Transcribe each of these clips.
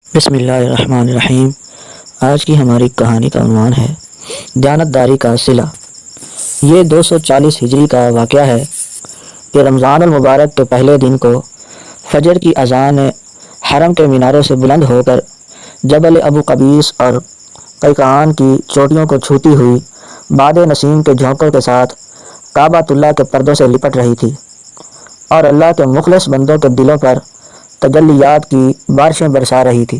بسم اللہ الرحمن الرحیم۔ آج کی ہماری کہانی کا عنوان ہے دیانتداری کا صلہ۔ یہ 240 ہجری کا واقعہ ہے کہ رمضان المبارک کے پہلے دن کو فجر کی اذان حرم کے میناروں سے بلند ہو کر جبل ابو قبیس اور قیقان کی چوٹیوں کو چھوتی ہوئی باد نسیم کے جھونکوں کے ساتھ کعبۃ اللہ کے پردوں سے لپٹ رہی تھی اور اللہ کے مخلص بندوں کے دلوں پر تجلیات کی بارشیں برسا رہی تھی۔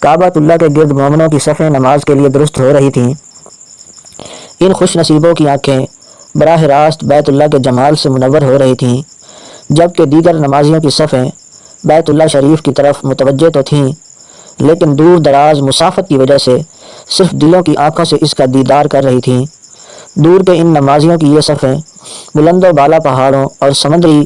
کعبۃ اللہ کے گرد مومنوں کی صفیں نماز کے لیے درست ہو رہی تھیں۔ ان خوش نصیبوں کی آنکھیں براہ راست بیت اللہ کے جمال سے منور ہو رہی تھیں، جبکہ دیگر نمازیوں کی صفیں بیت اللہ شریف کی طرف متوجہ تو تھیں، لیکن دور دراز مسافت کی وجہ سے صرف دلوں کی آنکھوں سے اس کا دیدار کر رہی تھیں۔ دور کے ان نمازیوں کی یہ صفیں بلند و بالا پہاڑوں اور سمندری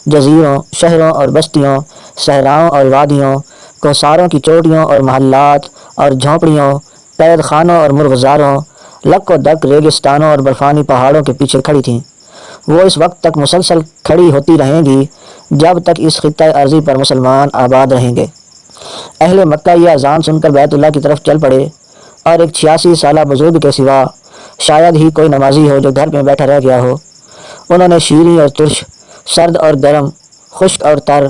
جزیروں، شہروں اور بستیوں، صحراؤں اور وادیوں، کوثاروں کی چوٹیوں اور محلات اور جھونپڑیوں، قید خانوں اور مرغزاروں، لک و دک ریگستانوں اور برفانی پہاڑوں کے پیچھے کھڑی تھیں۔ وہ اس وقت تک مسلسل کھڑی ہوتی رہیں گی جب تک اس خطہ عرضی پر مسلمان آباد رہیں گے۔ اہل مکہ یہ اذان سن کر بیت اللہ کی طرف چل پڑے اور ایک 86 سالہ بزرگ کے سوا شاید ہی کوئی نمازی ہو جو گھر میں بیٹھا رہ گیا ہو۔ انہوں نے شیریں اور ترش، سرد اور گرم، خشک اور تر،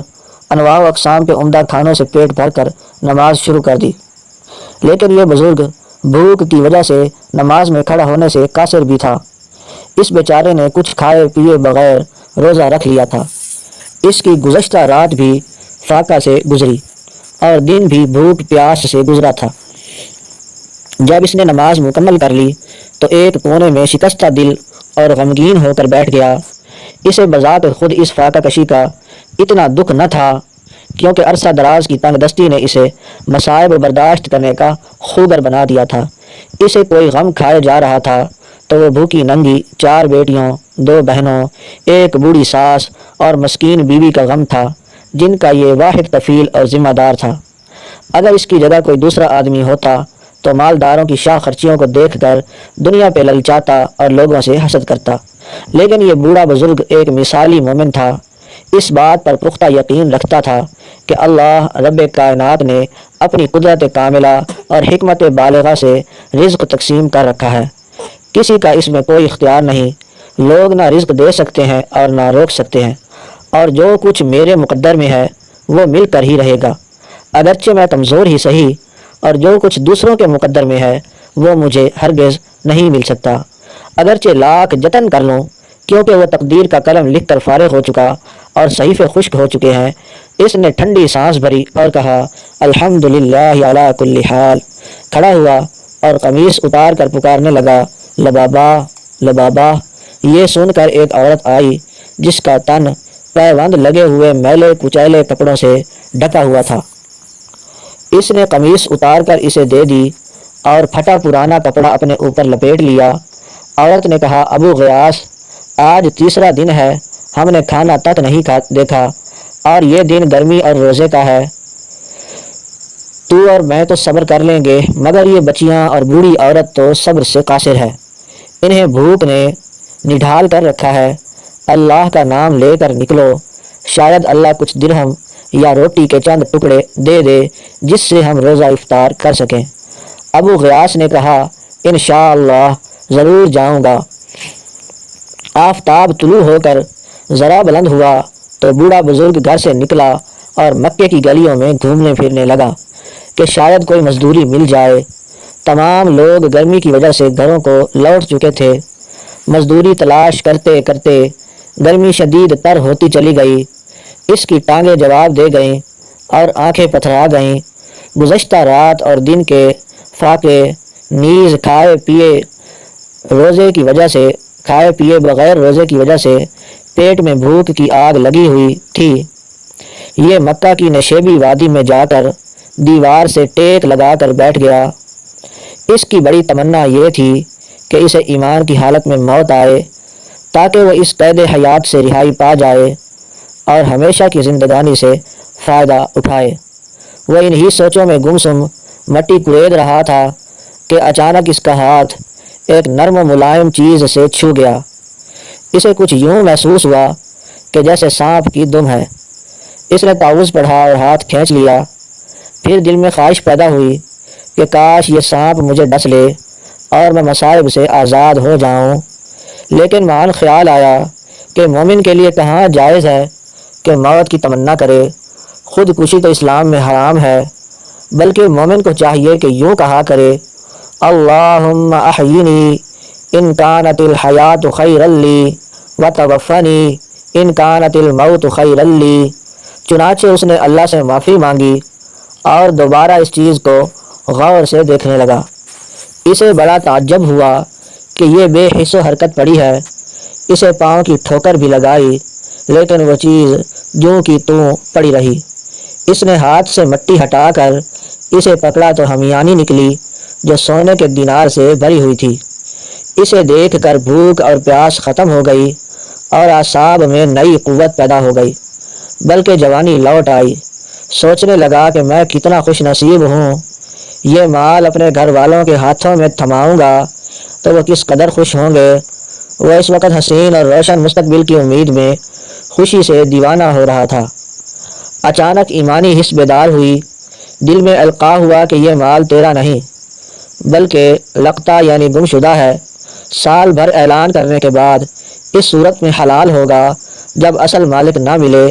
انواع و اقسام کے عمدہ کھانوں سے پیٹ بھر کر نماز شروع کر دی، لیکن یہ بزرگ بھوک کی وجہ سے نماز میں کھڑا ہونے سے قاصر بھی تھا۔ اس بیچارے نے کچھ کھائے پیے بغیر روزہ رکھ لیا تھا۔ اس کی گزشتہ رات بھی فاقہ سے گزری اور دن بھی بھوک پیاس سے گزرا تھا۔ جب اس نے نماز مکمل کر لی تو ایک کونے میں شکستہ دل اور غمگین ہو کر بیٹھ گیا۔ اسے بذات خود اس فاقہ کشی کا اتنا دکھ نہ تھا، کیونکہ عرصہ دراز کی تنگ دستی نے اسے مصائب برداشت کرنے کا خوگر بنا دیا تھا۔ اسے کوئی غم کھائے جا رہا تھا تو وہ بھوکی ننگی 4 بیٹیوں، 2 بہنوں، ایک بوڑھی ساس اور مسکین بیوی کا غم تھا، جن کا یہ واحد کفیل اور ذمہ دار تھا۔ اگر اس کی جگہ کوئی دوسرا آدمی ہوتا تو مالداروں کی شاہ خرچیوں کو دیکھ کر دنیا پہ للچاتا اور لوگوں سے حسد کرتا، لیکن یہ بوڑھا بزرگ ایک مثالی مومن تھا۔ اس بات پر پختہ یقین رکھتا تھا کہ اللہ رب کائنات نے اپنی قدرت کاملہ اور حکمت بالغہ سے رزق تقسیم کر رکھا ہے۔ کسی کا اس میں کوئی اختیار نہیں۔ لوگ نہ رزق دے سکتے ہیں اور نہ روک سکتے ہیں، اور جو کچھ میرے مقدر میں ہے وہ مل کر ہی رہے گا، اگرچہ میں کمزور ہی سہی، اور جو کچھ دوسروں کے مقدر میں ہے وہ مجھے ہرگز نہیں مل سکتا، اگرچہ لاکھ جتن کر لوں، کیونکہ وہ تقدیر کا قلم لکھ کر فارغ ہو چکا اور صحیفے خشک ہو چکے ہیں۔ اس نے ٹھنڈی سانس بھری اور کہا الحمدللہ علی کل حال، کھڑا ہوا اور قمیص اتار کر پکارنے لگا لبابا لبابا۔ یہ سن کر ایک عورت آئی جس کا تن پیوند لگے ہوئے میلے کچیلے کپڑوں سے ڈھکا ہوا تھا۔ اس نے قمیص اتار کر اسے دے دی اور پھٹا پرانا کپڑا اپنے اوپر لپیٹ لیا۔ عورت نے کہا ابو غیاث، آج تیسرا دن ہے، ہم نے کھانا تک نہیں دیکھا، اور یہ دن گرمی اور روزے کا ہے۔ تو اور میں تو صبر کر لیں گے، مگر یہ بچیاں اور بوڑھی عورت تو صبر سے قاصر ہے، انہیں بھوک نے نڈھال کر رکھا ہے۔ اللہ کا نام لے کر نکلو، شاید اللہ کچھ درہم یا روٹی کے چند ٹکڑے دے دے جس سے ہم روزہ افطار کر سکیں۔ ابو غیاث نے کہا انشاءاللہ ضرور جاؤں گا۔ آفتاب طلوع ہو کر ذرا بلند ہوا تو بوڑھا بزرگ گھر سے نکلا اور مکے کی گلیوں میں گھومنے پھرنے لگا کہ شاید کوئی مزدوری مل جائے۔ تمام لوگ گرمی کی وجہ سے گھروں کو لوٹ چکے تھے۔ مزدوری تلاش کرتے کرتے گرمی شدید تر ہوتی چلی گئی۔ اس کی ٹانگیں جواب دے گئیں اور آنکھیں پتھرا گئیں۔ گزشتہ رات اور دن کے فاقے نیز کھائے پیے بغیر روزے کی وجہ سے پیٹ میں بھوک کی آگ لگی ہوئی تھی۔ یہ مکہ کی نشیبی وادی میں جا کر دیوار سے ٹیک لگا کر بیٹھ گیا۔ اس کی بڑی تمنا یہ تھی کہ اسے ایمان کی حالت میں موت آئے تاکہ وہ اس قید حیات سے رہائی پا جائے اور ہمیشہ کی زندگانی سے فائدہ اٹھائے۔ وہ انہی سوچوں میں گمسم مٹی کورید رہا تھا کہ اچانک اس کا ہاتھ ایک نرم و ملائم چیز سے چھو گیا۔ اسے کچھ یوں محسوس ہوا کہ جیسے سانپ کی دم ہے۔ اس نے تعوذ پڑھا اور ہاتھ کھینچ لیا۔ پھر دل میں خواہش پیدا ہوئی کہ کاش یہ سانپ مجھے ڈس لے اور میں مصائب سے آزاد ہو جاؤں، لیکن مان خیال آیا کہ مومن کے لیے کہاں جائز ہے کہ موت کی تمنا کرے، خود کشی تو اسلام میں حرام ہے، بلکہ مومن کو چاہیے کہ یوں کہا کرے اللہم احیینی ان کانت الحیات خیرا لی وتوفنی ان کانت الموت خیرا لی۔ چنانچہ اس نے اللہ سے معافی مانگی اور دوبارہ اس چیز کو غور سے دیکھنے لگا۔ اسے بڑا تعجب ہوا کہ یہ بے حس و حرکت پڑی ہے، اسے پاؤں کی ٹھوکر بھی لگائی لیکن وہ چیز جوں کی توں پڑی رہی۔ اس نے ہاتھ سے مٹی ہٹا کر اسے پکڑا تو ہمیانی نکلی جو سونے کے دینار سے بھری ہوئی تھی۔ اسے دیکھ کر بھوک اور پیاس ختم ہو گئی اور اعصاب میں نئی قوت پیدا ہو گئی، بلکہ جوانی لوٹ آئی۔ سوچنے لگا کہ میں کتنا خوش نصیب ہوں، یہ مال اپنے گھر والوں کے ہاتھوں میں تھماؤں گا تو وہ کس قدر خوش ہوں گے۔ وہ اس وقت حسین اور روشن مستقبل کی امید میں خوشی سے دیوانہ ہو رہا تھا۔ اچانک ایمانی حس بیدار ہوئی، دل میں القاء ہوا کہ یہ مال تیرا نہیں بلکہ لقطہ یعنی گم شدہ ہے۔ سال بھر اعلان کرنے کے بعد اس صورت میں حلال ہوگا جب اصل مالک نہ ملے۔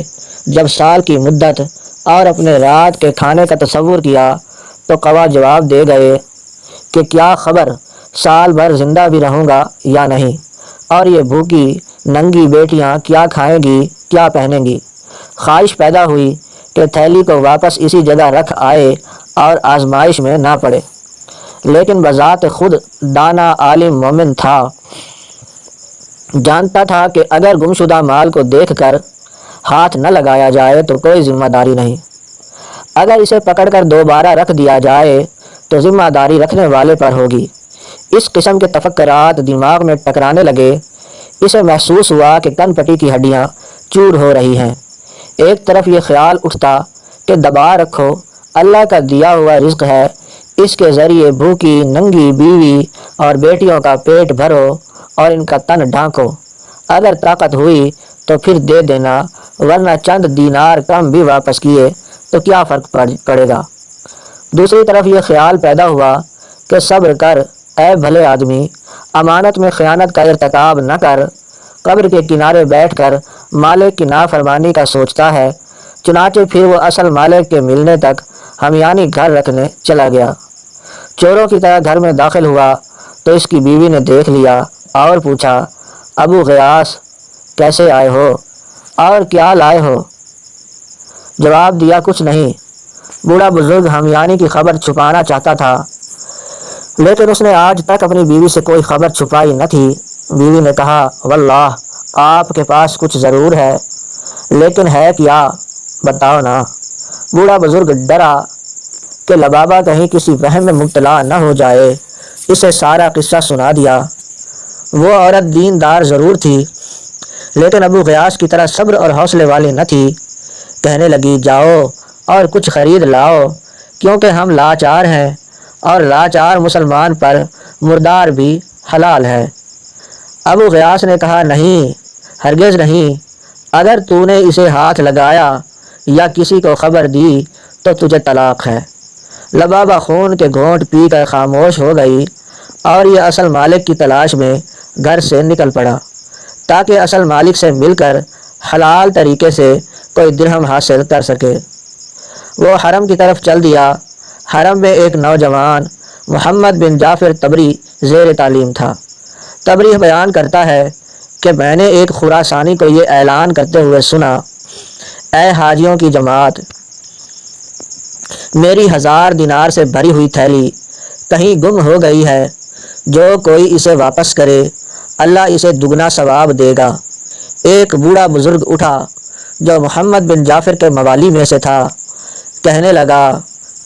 جب سال کی مدت اور اپنے رات کے کھانے کا تصور کیا تو قوا جواب دے گئے کہ کیا خبر سال بھر زندہ بھی رہوں گا یا نہیں، اور یہ بھوکی ننگی بیٹیاں کیا کھائیں گی کیا پہنیں گی۔ خواہش پیدا ہوئی کہ تھیلی کو واپس اسی جگہ رکھ آئے اور آزمائش میں نہ پڑے، لیکن بذات خود دانا عالم مومن تھا، جانتا تھا کہ اگر گمشدہ مال کو دیکھ کر ہاتھ نہ لگایا جائے تو کوئی ذمہ داری نہیں، اگر اسے پکڑ کر دوبارہ رکھ دیا جائے تو ذمہ داری رکھنے والے پر ہوگی۔ اس قسم کے تفکرات دماغ میں ٹکرانے لگے۔ اسے محسوس ہوا کہ کن پٹی کی ہڈیاں چور ہو رہی ہیں۔ ایک طرف یہ خیال اٹھتا کہ دبا رکھو، اللہ کا دیا ہوا رزق ہے، اس کے ذریعے بھوکی ننگی بیوی اور بیٹیوں کا پیٹ بھرو اور ان کا تن ڈھانکو، اگر طاقت ہوئی تو پھر دے دینا، ورنہ چند دینار کم بھی واپس کیے تو کیا فرق پڑے گا۔ دوسری طرف یہ خیال پیدا ہوا کہ صبر کر اے بھلے آدمی، امانت میں خیانت کا ارتکاب نہ کر۔ قبر کے کنارے بیٹھ کر مالک کی نافرمانی کا سوچتا ہے۔ چنانچہ پھر وہ اصل مالک کے ملنے تک ہمیانی گھر رکھنے چلا گیا۔ چوروں کی طرح گھر میں داخل ہوا تو اس کی بیوی نے دیکھ لیا اور پوچھا ابو غیاث کیسے آئے ہو اور کیا لائے ہو؟ جواب دیا کچھ نہیں۔ بوڑھا بزرگ ہمیانی کی خبر چھپانا چاہتا تھا، لیکن اس نے آج تک اپنی بیوی سے کوئی خبر چھپائی نہ تھی۔ بیوی نے کہا واللہ آپ کے پاس کچھ ضرور ہے، لیکن ہے کیا بتاؤ نا۔ بوڑھا بزرگ ڈرا کہ لبابہ کہیں کسی وہم میں مبتلا نہ ہو جائے، اسے سارا قصہ سنا دیا۔ وہ عورت دیندار ضرور تھی لیکن ابو غیاث کی طرح صبر اور حوصلے والی نہ تھی۔ کہنے لگی جاؤ اور کچھ خرید لاؤ، کیونکہ ہم لاچار ہیں اور لاچار مسلمان پر مردار بھی حلال ہے۔ ابو غیاث نے کہا نہیں، ہرگز نہیں، اگر تو نے اسے ہاتھ لگایا یا کسی کو خبر دی تو تجھے طلاق ہے۔ لبابہ خون کے گھونٹ پی کر خاموش ہو گئی اور یہ اصل مالک کی تلاش میں گھر سے نکل پڑا تاکہ اصل مالک سے مل کر حلال طریقے سے کوئی درہم حاصل کر سکے۔ وہ حرم کی طرف چل دیا۔ حرم میں ایک نوجوان محمد بن جعفر تبری زیر تعلیم تھا۔ تبری بیان کرتا ہے کہ میں نے ایک خراسانی کو یہ اعلان کرتے ہوئے سنا اے حاجیوں کی جماعت، میری 1000 دینار سے بھری ہوئی تھیلی کہیں گم ہو گئی ہے، جو کوئی اسے واپس کرے اللہ اسے دگنا ثواب دے گا۔ ایک بوڑھا بزرگ اٹھا جو محمد بن جعفر کے موالی میں سے تھا، کہنے لگا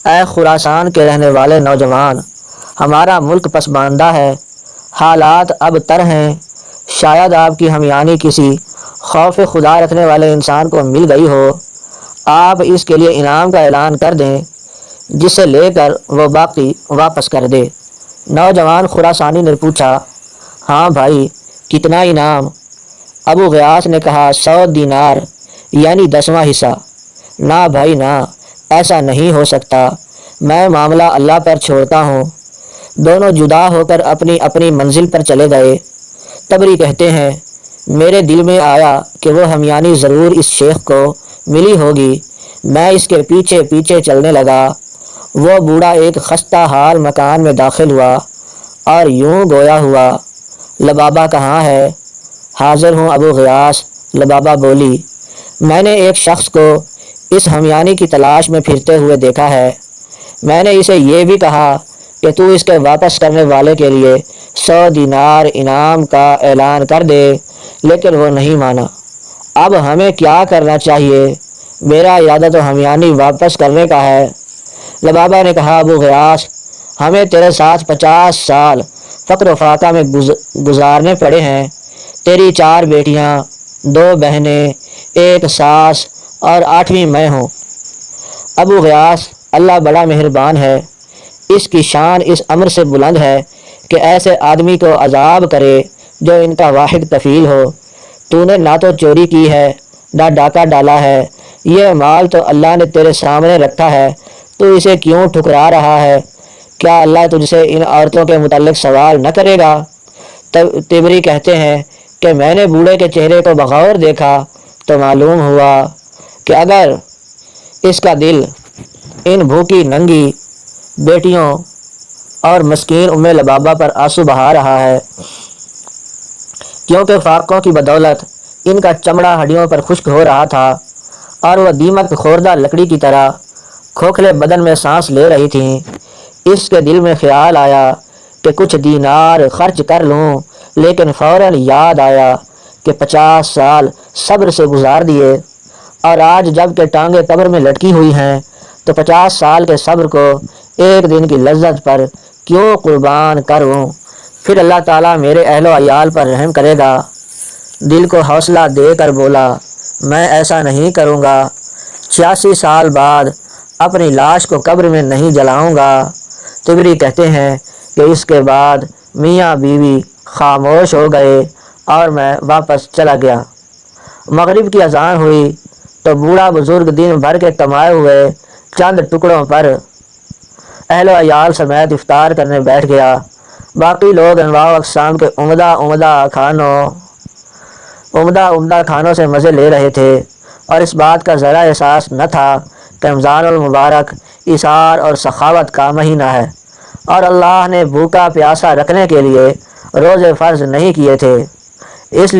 اے خراسان کے رہنے والے نوجوان، ہمارا ملک پسماندہ ہے، حالات اب تر ہیں، شاید آپ کی ہمیانی کسی خوف خدا رکھنے والے انسان کو مل گئی ہو، آپ اس کے لیے انعام کا اعلان کر دیں جسے لے کر وہ باقی واپس کر دے۔ نوجوان خراسانی نے پوچھا ہاں بھائی کتنا انعام؟ ابو غیاث نے کہا 100 دینار یعنی 10واں حصہ۔ نہ بھائی نہ، ایسا نہیں ہو سکتا، میں معاملہ اللہ پر چھوڑتا ہوں۔ دونوں جدا ہو کر اپنی اپنی منزل پر چلے گئے۔ تبری کہتے ہیں میرے دل میں آیا کہ وہ ہمیانی ضرور اس شیخ کو ملی ہوگی۔ میں اس کے پیچھے پیچھے چلنے لگا۔ وہ بوڑھا ایک خستہ حال مکان میں داخل ہوا اور یوں گویا ہوا، لبابہ کہاں ہے؟ حاضر ہوں ابو غیاث، لبابہ بولی۔ میں نے ایک شخص کو اس ہمیانی کی تلاش میں پھرتے ہوئے دیکھا ہے۔ میں نے اسے یہ بھی کہا کہ تو اس کے واپس کرنے والے کے لیے 100 دینار انعام کا اعلان کر دے، لیکن وہ نہیں مانا۔ اب ہمیں کیا کرنا چاہیے؟ میرا ارادہ تو ہمیانی واپس کرنے کا ہے۔ لبابہ نے کہا ابو غیاث، ہمیں تیرے ساتھ 50 سال فقر و فاقہ میں گزارنے پڑے ہیں۔ تیری 4 بیٹیاں، 2 بہنیں، 1 ساس اور 8ویں میں ہوں۔ ابو غیاث، اللہ بڑا مہربان ہے، اس کی شان اس امر سے بلند ہے کہ ایسے آدمی کو عذاب کرے جو ان کا واحد کفیل ہو۔ تو نے نہ تو چوری کی ہے نہ ڈاکہ ڈالا ہے، یہ مال تو اللہ نے تیرے سامنے رکھا ہے، تو اسے کیوں ٹھکرا رہا ہے؟ کیا اللہ تجھ سے ان عورتوں کے متعلق سوال نہ کرے گا؟ تبری کہتے ہیں کہ میں نے بوڑھے کے چہرے کو بغور دیکھا تو معلوم ہوا کہ اگر اس کا دل ان بھوکی ننگی بیٹیوں اور مسکین ام لبابہ پر آنسو بہا رہا ہے، کیونکہ فاقوں کی بدولت ان کا چمڑا ہڈیوں پر خشک ہو رہا تھا اور وہ دیمک خوردہ لکڑی کی طرح کھوکھلے بدن میں سانس لے رہی تھیں۔ اس کے دل میں خیال آیا کہ کچھ دینار خرچ کر لوں، لیکن فوراً یاد آیا کہ 50 سال صبر سے گزار دیے اور آج جب کہ ٹانگیں قبر میں لٹکی ہوئی ہیں تو 50 سال کے صبر کو ایک دن کی لذت پر کیوں قربان کروں؟ پھر اللہ تعالیٰ میرے اہل و عیال پر رحم کرے گا۔ دل کو حوصلہ دے کر بولا، میں ایسا نہیں کروں گا۔ 86 سال بعد اپنی لاش کو قبر میں نہیں جلاؤں گا۔ تبری کہتے ہیں کہ اس کے بعد میاں بیوی خاموش ہو گئے اور میں واپس چلا گیا۔ مغرب کی اذان ہوئی تو بوڑھا بزرگ دن بھر کے کمائے ہوئے چند ٹکڑوں پر اہل و عیال سمیت افطار کرنے بیٹھ گیا۔ باقی لوگ انواع و اقسام کے عمدہ کھانوں سے مزے لے رہے تھے اور اس بات کا ذرا احساس نہ تھا کہ رمضان المبارک ایثار اور سخاوت کا مہینہ ہے اور اللہ نے بھوکا پیاسا رکھنے کے لیے روزے فرض نہیں کیے تھے۔ اس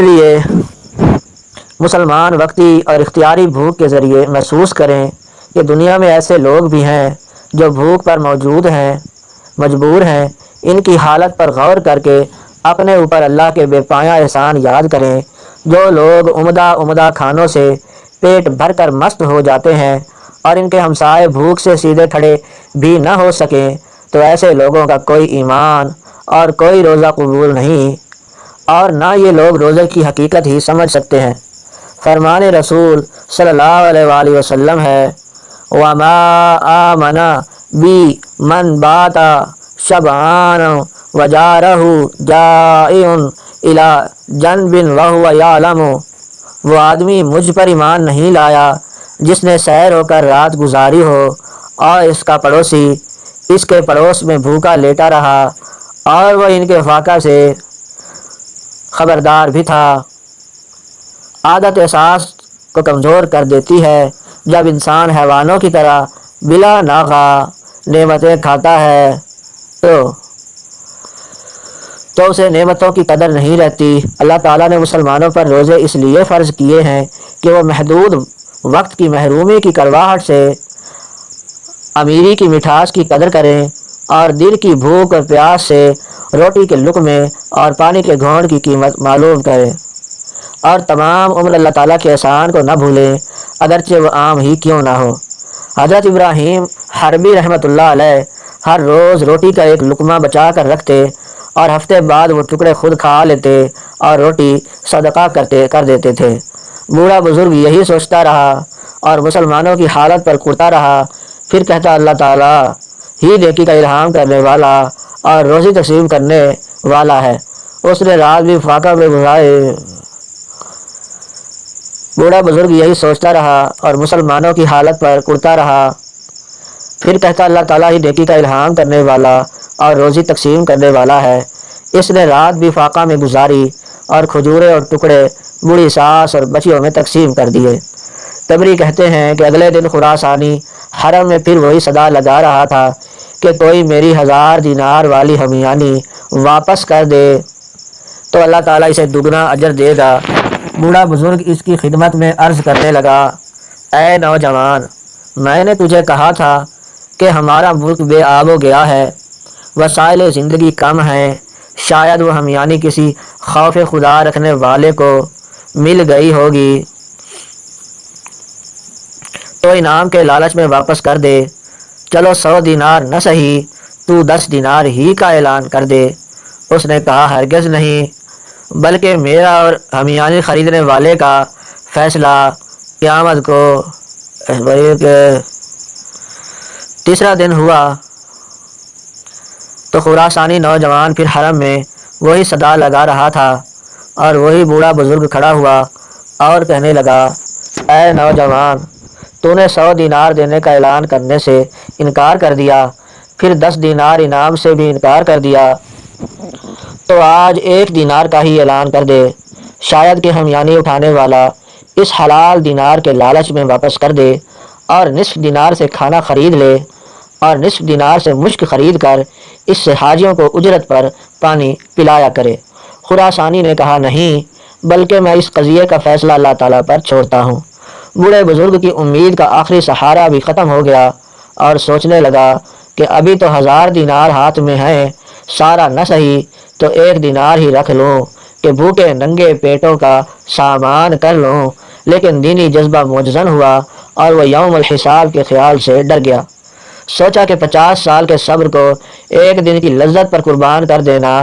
لیے مسلمان وقتی اور اختیاری بھوک کے ذریعے محسوس کریں کہ دنیا میں ایسے لوگ بھی ہیں جو بھوک پر مجبور ہیں۔ ان کی حالت پر غور کر کے اپنے اوپر اللہ کے بے پایاں احسان یاد کریں۔ جو لوگ عمدہ کھانوں سے پیٹ بھر کر مست ہو جاتے ہیں اور ان کے ہمسائے بھوک سے سیدھے کھڑے بھی نہ ہو سکیں تو ایسے لوگوں کا کوئی ایمان اور کوئی روزہ قبول نہیں، اور نہ یہ لوگ روزے کی حقیقت ہی سمجھ سکتے ہیں۔ فرمان رسول صلی اللہ علیہ وآلہ وسلم ہے، وَمَا آمَنَ بِي مَنْ بَاتَ شَبْعَانًا وَجَارَهُ جَائِعٌ إِلَى جَنْبٍ وَهُوَ يَعْلَمُ۔ وہ آدمی مجھ پر ایمان نہیں لایا جس نے سیر ہو کر رات گزاری ہو اور اس کا پڑوسی اس کے پڑوس میں بھوکا لیٹا رہا اور وہ ان کے فاقہ سے خبردار بھی تھا۔ عادت احساس کو کمزور کر دیتی ہے۔ جب انسان حیوانوں کی طرح بلا ناغہ نعمتیں کھاتا ہے تو اسے نعمتوں کی قدر نہیں رہتی۔ اللہ تعالیٰ نے مسلمانوں پر روزے اس لیے فرض کیے ہیں کہ وہ محدود وقت کی محرومی کی کڑواہٹ سے امیری کی مٹھاس کی قدر کریں اور دل کی بھوک اور پیاس سے روٹی کے لقمے اور پانی کے گھونٹ کی قیمت معلوم کریں، اور تمام عمر اللہ تعالیٰ کے احسان کو نہ بھولیں اگرچہ وہ عام ہی کیوں نہ ہو۔ حضرت ابراہیم حربی رحمۃ اللہ علیہ ہر روز روٹی کا ایک لقمہ بچا کر رکھتے اور ہفتے بعد وہ ٹکڑے خود کھا لیتے اور روٹی صدقہ کر دیتے تھے۔ بوڑھا بزرگ یہی سوچتا رہا اور مسلمانوں کی حالت پر کرتا رہا، پھر کہتا اللہ تعالیٰ ہی نیکی کا الہام کرنے والا اور روزی تقسیم کرنے والا ہے۔ اس نے رات بھی فاقہ میں گزارے بوڑھا بزرگ یہی سوچتا رہا اور مسلمانوں کی حالت پر کڑتا رہا۔ پھر کہتا اللہ تعالیٰ ہی نیکی کا الہام کرنے والا اور روزی تقسیم کرنے والا ہے۔ اس نے رات بھی فاقہ میں گزاری اور کھجورے اور ٹکڑے بوڑھی ساس اور بچیوں میں تقسیم کر دیے۔ تبری کہتے ہیں کہ اگلے دن خراسانی حرم میں پھر وہی صدا لگا رہا تھا کہ کوئی میری 1000 دینار والی ہمیانی واپس کر دے تو اللہ تعالیٰ اسے دگنا اجر دے گا۔ بوڑھا بزرگ اس کی خدمت میں عرض کرنے لگا، اے نوجوان، میں نے تجھے کہا تھا کہ ہمارا ملک بے آب و گیا ہے، وسائل زندگی کم ہیں، شاید وہ ہمیانی کسی خوف خدا رکھنے والے کو مل گئی ہوگی تو انعام کے لالچ میں واپس کر دے۔ چلو 100 دینار نہ سہی، تو 10 دینار ہی کا اعلان کر دے۔ اس نے کہا، ہرگز نہیں، بلکہ میرا اور ہمیانی خریدنے والے کا فیصلہ قیامت کو۔ تیسرا دن ہوا تو خراسانی نوجوان پھر حرم میں وہی صدا لگا رہا تھا اور وہی بوڑھا بزرگ کھڑا ہوا اور کہنے لگا، اے نوجوان، تو نے 100 دینار دینے کا اعلان کرنے سے انکار کر دیا، پھر 10 دینار انعام سے بھی انکار کر دیا، تو آج 1 دینار کا ہی اعلان کر دے، شاید کہ ہمیانی اٹھانے والا اس حلال دینار کے لالچ میں واپس کر دے اور نصف دینار سے کھانا خرید لے اور نصف دینار سے مشک خرید کر اس سے حاجیوں کو اجرت پر پانی پلایا کرے۔ خراسانی نے کہا، نہیں، بلکہ میں اس قضیے کا فیصلہ اللہ تعالیٰ پر چھوڑتا ہوں۔ بوڑھے بزرگ کی امید کا آخری سہارا بھی ختم ہو گیا اور سوچنے لگا کہ ابھی تو 1000 دینار ہاتھ میں ہیں، سارا نہ سہی تو 1 دینار ہی رکھ لوں کہ بھوکے ننگے پیٹوں کا سامان کر لوں۔ لیکن دینی جذبہ مجزن ہوا اور وہ یوم الحساب کے خیال سے ڈر گیا۔ سوچا کہ 50 سال کے صبر کو 1 دن کی لذت پر قربان کر دینا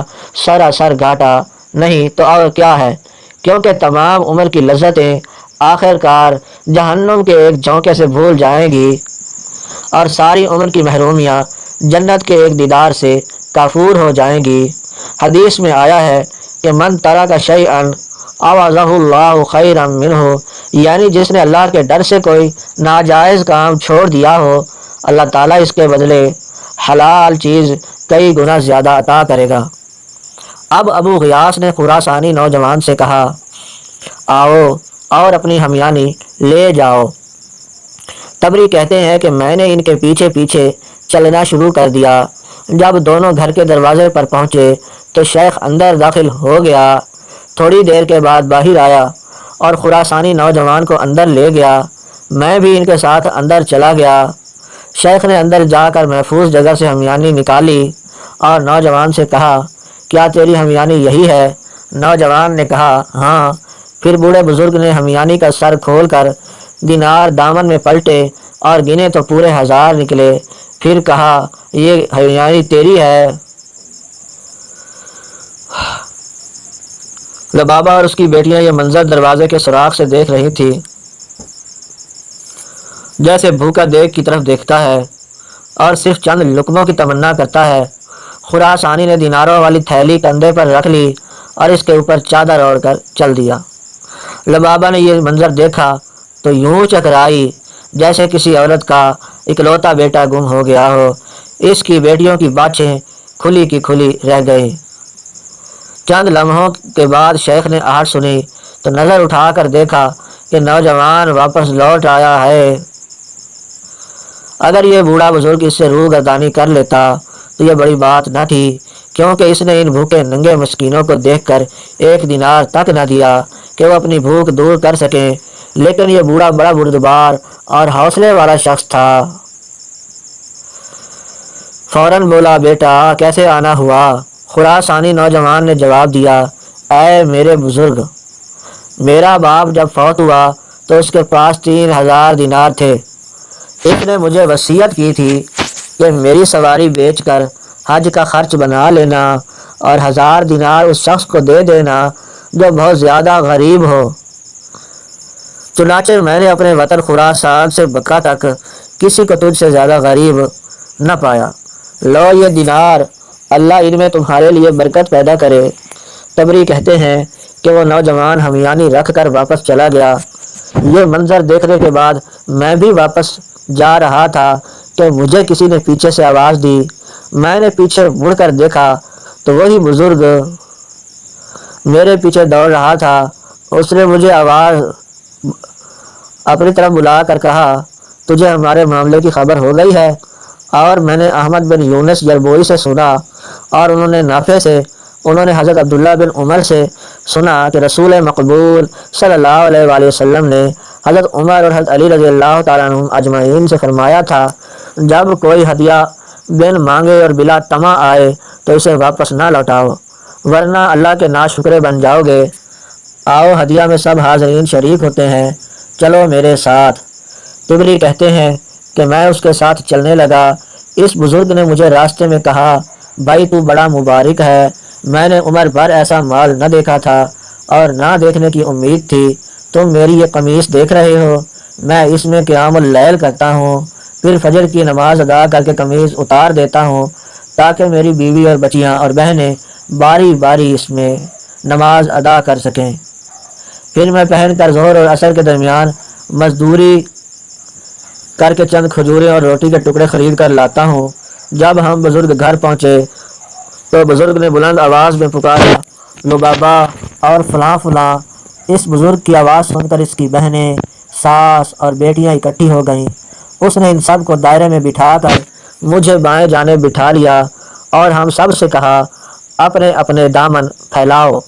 سراسر گھاٹا نہیں تو اور کیا ہے، کیونکہ تمام عمر کی لذتیں آخر کار جہنم کے ایک جھونکے سے بھول جائیں گی اور ساری عمر کی محرومیاں جنت کے ایک دیدار سے کافور ہو جائیں گی۔ حدیث میں آیا ہے کہ من ترک شیئا عوضہ اللہ خیرا منہ، یعنی جس نے اللہ کے ڈر سے کوئی ناجائز کام چھوڑ دیا ہو، اللہ تعالیٰ اس کے بدلے حلال چیز کئی گنا زیادہ عطا کرے گا۔ اب ابو غیاث نے خراسانی نوجوان سے کہا، آؤ اور اپنی ہمیانی لے جاؤ۔ تبری کہتے ہیں کہ میں نے ان کے پیچھے پیچھے چلنا شروع کر دیا۔ جب دونوں گھر کے دروازے پر پہنچے تو شیخ اندر داخل ہو گیا، تھوڑی دیر کے بعد باہر آیا اور خراسانی نوجوان کو اندر لے گیا۔ میں بھی ان کے ساتھ اندر چلا گیا۔ شیخ نے اندر جا کر محفوظ جگہ سے ہمیانی نکالی اور نوجوان سے کہا، کیا تیری ہمیانی یہی ہے؟ نوجوان نے کہا، ہاں۔ پھر بوڑھے بزرگ نے ہمیانی کا سر کھول کر دینار دامن میں پلٹے اور گنے تو پورے 1000 نکلے۔ پھر کہا، یہ ہمیانی تیری ہے؟ لبابہ اور اس کی بیٹیاں یہ منظر دروازے کے سوراخ سے دیکھ رہی تھی، جیسے بھوکا دیگ کی طرف دیکھتا ہے اور صرف چند لقموں کی تمنا کرتا ہے۔ خراسانی نے دیناروں والی تھیلی کندھے پر رکھ لی اور اس کے اوپر چادر اوڑھ کر چل دیا۔ لبابہ نے یہ منظر دیکھا تو یوں چکرائی جیسے کسی عورت کا اکلوتا بیٹا گم ہو گیا ہو۔ اس کی بیٹیوں کی باچھیں کھلی کی کھلی رہ گئی۔ چند لمحوں کے بعد شیخ نے آہٹ سنی تو نظر اٹھا کر دیکھا کہ نوجوان واپس لوٹ آیا ہے۔ اگر یہ بوڑھا بزرگ اس سے روح گردانی کر لیتا تو یہ بڑی بات نہ تھی، کیونکہ اس نے ان بھوکے ننگے مسکینوں کو دیکھ کر 1 دینار تک نہ دیا کہ وہ اپنی بھوک دور کر سکیں۔ لیکن یہ بوڑھا بڑا بردبار اور حوصلے والا شخص تھا۔ فوراً بولا، بیٹا کیسے آنا ہوا؟ خراسانی نوجوان نے جواب دیا، اے میرے بزرگ، میرا باپ جب فوت ہوا تو اس کے پاس 3000 دینار تھے۔ اس نے مجھے وصیت کی تھی کہ میری سواری بیچ کر حج کا خرچ بنا لینا اور 1000 دینار اس شخص کو دے دینا جو بہت زیادہ غریب ہو۔ چنانچہ میں نے اپنے وطن خراسان سے مکہ تک کسی کو تجھ سے زیادہ غریب نہ پایا۔ لو یہ دینار، اللہ ان میں تمہارے لیے برکت پیدا کرے۔ تبری کہتے ہیں کہ وہ نوجوان ہمیانی رکھ کر واپس چلا گیا۔ یہ منظر دیکھنے کے بعد میں بھی واپس جا رہا تھا کہ مجھے کسی نے پیچھے سے آواز دی۔ میں نے پیچھے مڑ کر دیکھا تو وہی بزرگ میرے پیچھے دوڑ رہا تھا۔ اس نے مجھے آواز اپنی طرف بلا کر کہا، تجھے ہمارے معاملے کی خبر ہو گئی ہے؟ اور میں نے احمد بن یونس یربوئی سے سنا، اور انہوں نے نافع سے، انہوں نے حضرت عبداللہ بن عمر سے سنا کہ رسول مقبول صلی اللہ علیہ وآلہ وسلم نے حضرت عمر اور حضرت علی رضی اللہ تعالیٰ عنہم اجمعین سے فرمایا تھا، جب کوئی ہدیہ بن مانگے اور بلا طمع آئے تو اسے واپس نہ لوٹاؤ، ورنہ اللہ کے ناشکرے بن جاؤ گے۔ آؤ ہدیہ میں سب حاضرین شریک ہوتے ہیں، چلو میرے ساتھ۔ طبری کہتے ہیں کہ میں اس کے ساتھ چلنے لگا۔ اس بزرگ نے مجھے راستے میں کہا، بھائی تو بڑا مبارک ہے، میں نے عمر بھر ایسا مال نہ دیکھا تھا اور نہ دیکھنے کی امید تھی۔ تم میری یہ قمیص دیکھ رہے ہو، میں اس میں قیام اللیل کرتا ہوں، پھر فجر کی نماز ادا کر کے قمیص اتار دیتا ہوں تاکہ میری بیوی اور بچیاں اور بہنیں باری باری اس میں نماز ادا کر سکیں۔ پھر میں پہن کر ظہر اور عصر کے درمیان مزدوری کر کے چند کھجوریں اور روٹی کے ٹکڑے خرید کر لاتا ہوں۔ جب ہم بزرگ گھر پہنچے تو بزرگ نے بلند آواز میں پکارا، لبابا اور فلاں فلاں۔ اس بزرگ کی آواز سن کر اس کی بہنیں، ساس اور بیٹیاں اکٹھی ہو گئیں۔ اس نے ان سب کو دائرے میں بٹھا کر مجھے بائیں جانب بٹھا لیا اور ہم سب سے کہا، اپنے اپنے دامن پھیلاؤ۔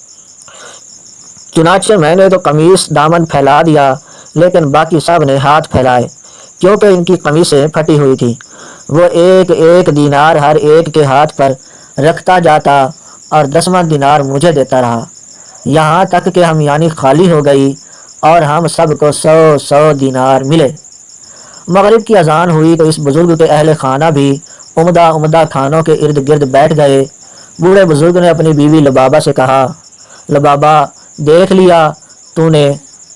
چنانچہ میں نے تو قمیص دامن پھیلا دیا، لیکن باقی سب نے ہاتھ پھیلائے، کیونکہ ان کی قمیصیں پھٹی ہوئی تھیں۔ وہ ایک ایک دینار ہر ایک کے ہاتھ پر رکھتا جاتا اور 10واں دینار مجھے دیتا رہا، یہاں تک کہ ہم یعنی خالی ہو گئی اور ہم سب کو 100 دینار ملے۔ مغرب کی اذان ہوئی تو اس بزرگ کے اہل خانہ بھی عمدہ عمدہ کھانوں کے ارد گرد بیٹھ گئے۔ بوڑھے بزرگ نے اپنی بیوی لبابا سے کہا، لبابا دیکھ لیا تو نے،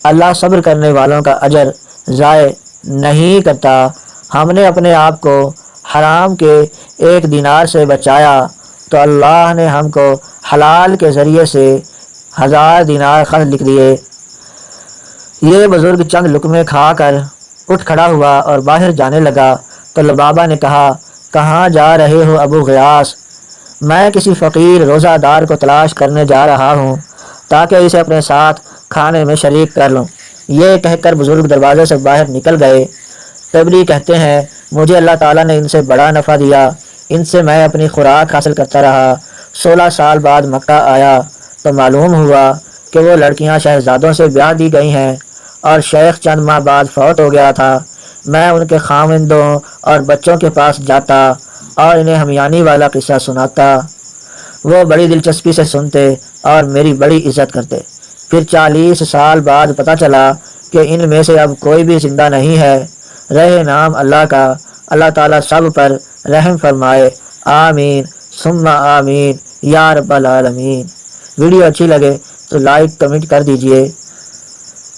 اللہ صبر کرنے والوں کا اجر ضائع نہیں کرتا۔ ہم نے اپنے آپ کو حرام کے 1 دینار سے بچایا تو اللہ نے ہم کو حلال کے ذریعے سے 1000 دینار خرچ لکھ دیے۔ یہ بزرگ چند لقمے کھا کر اٹھ کھڑا ہوا اور باہر جانے لگا تو لبابا نے کہا، کہاں جا رہے ہو ابو غیاث؟ میں کسی فقیر روزہ دار کو تلاش کرنے جا رہا ہوں تاکہ اسے اپنے ساتھ کھانے میں شریک کر لوں۔ یہ کہہ کر بزرگ دروازے سے باہر نکل گئے۔ طبری کہتے ہیں، مجھے اللہ تعالیٰ نے ان سے بڑا نفع دیا، ان سے میں اپنی خوراک حاصل کرتا رہا۔ 16 سال بعد مکہ آیا تو معلوم ہوا کہ وہ لڑکیاں شہزادوں سے بیاہ دی گئی ہیں اور شیخ چند ماہ بعد فوت ہو گیا تھا۔ میں ان کے خاوندوں اور بچوں کے پاس جاتا اور انہیں ہمیانی والا قصہ سناتا۔ وہ بڑی دلچسپی سے سنتے اور میری بڑی عزت کرتے۔ پھر 40 سال بعد پتہ چلا کہ ان میں سے اب کوئی بھی زندہ نہیں ہے۔ رہے نام اللہ کا، اللہ تعالیٰ سب پر رحم فرمائے، آمین ثم آمین یا رب العالمین۔ ویڈیو اچھی لگے تو لائک کمنٹ کر دیجئے،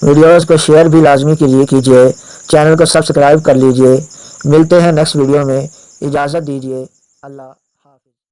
ویڈیوز کو شیئر بھی لازمی کیجئے، چینل کو سبسکرائب کر لیجئے۔ ملتے ہیں نیکسٹ ویڈیو میں، اجازت دیجئے، اللہ